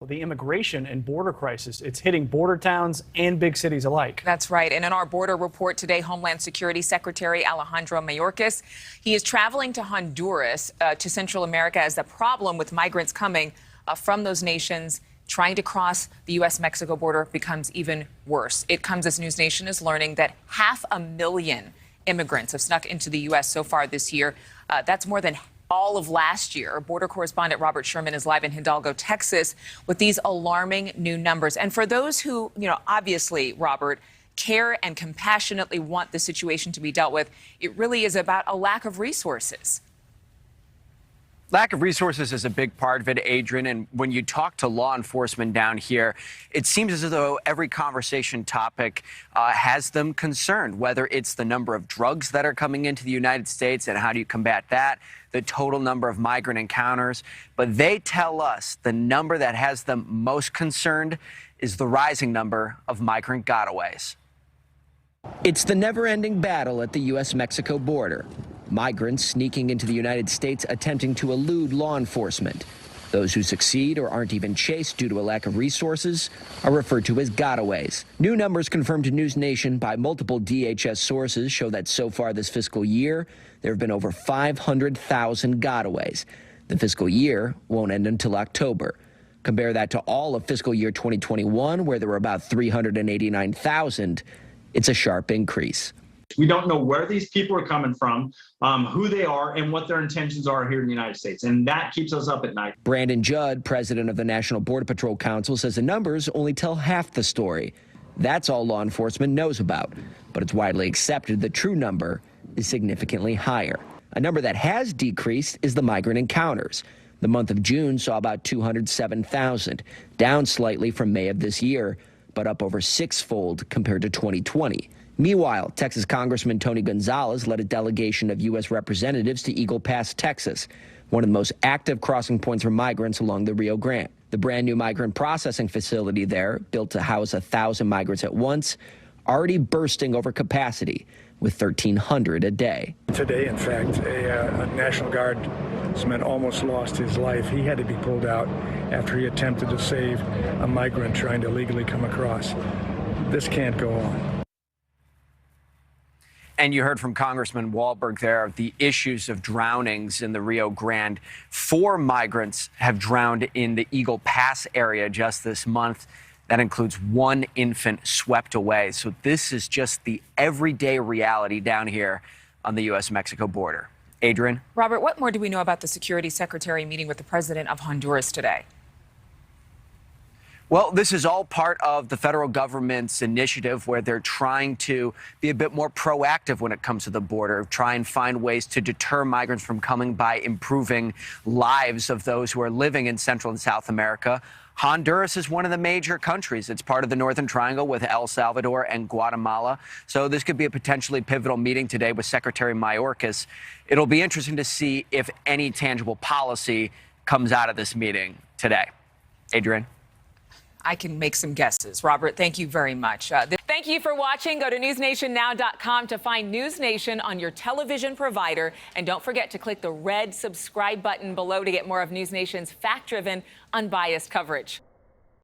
The immigration and border crisis, it's hitting border towns and big cities alike. That's right. And in our border report today, Homeland Security Secretary Alejandro Mayorkas, he is traveling to Honduras, to Central America, as the problem with migrants coming from those nations trying to cross the U.S.-Mexico border becomes even worse. It comes as NewsNation is learning that 500,000 immigrants have snuck into the U.S. so far this year. That's more than all of last year. Border correspondent Robert Sherman is live in Hidalgo, Texas, with these alarming new numbers. And for those who, obviously, Robert, care and compassionately want the situation to be dealt with, it really is about a lack of resources. Lack of resources is a big part of it, Adrian. And when you talk to law enforcement down here, it seems as though every conversation topic has them concerned, whether it's the number of drugs that are coming into the United States and how do you combat that, the total number of migrant encounters. But they tell us the number that has them most concerned is the rising number of migrant gotaways. It's the never-ending battle at the U.S.-Mexico border. Migrants sneaking into the United States attempting to elude law enforcement. Those who succeed or aren't even chased due to a lack of resources are referred to as gotaways. New numbers confirmed to NewsNation by multiple DHS sources show that so far this fiscal year, there have been over 500,000 gotaways. The fiscal year won't end until October. Compare that to all of fiscal year 2021, where there were about 389,000. It's a sharp increase. We don't know where these people are coming from, who they are, and what their intentions are here in the United States. And that keeps us up at night. Brandon Judd, president of the National Border Patrol Council, says the numbers only tell half the story. That's all law enforcement knows about. But it's widely accepted the true number is significantly higher. A number that has decreased is the migrant encounters. The month of June saw about 207,000, down slightly from May of this year, but up over sixfold compared to 2020. Meanwhile, Texas Congressman Tony Gonzalez led a delegation of U.S. representatives to Eagle Pass, Texas, one of the most active crossing points for migrants along the Rio Grande. The brand new migrant processing facility there, built to house 1,000 migrants at once, already bursting over capacity with 1,300 a day. Today, in fact, a National Guardsman almost lost his life. He had to be pulled out after he attempted to save a migrant trying to legally come across. This can't go on. And you heard from Congressman Wahlberg there the issues of drownings in the Rio Grande. 4 migrants have drowned in the Eagle Pass area just this month. That includes 1 infant swept away. So this is just the everyday reality down here on the U.S.-Mexico border. Adrian? Robert, what more do we know about the security secretary meeting with the president of Honduras today? Well, this is all part of the federal government's initiative where they're trying to be a bit more proactive when it comes to the border, try and find ways to deter migrants from coming by improving lives of those who are living in Central and South America. Honduras is one of the major countries. It's part of the Northern Triangle with El Salvador and Guatemala. So this could be a potentially pivotal meeting today with Secretary Mayorkas. It'll be interesting to see if any tangible policy comes out of this meeting today. Adrian? I can make some guesses. Robert, thank you very much. Thank you for watching. Go to newsnationnow.com to find NewsNation on your television provider. And don't forget to click the red subscribe button below to get more of NewsNation's fact-driven, unbiased coverage.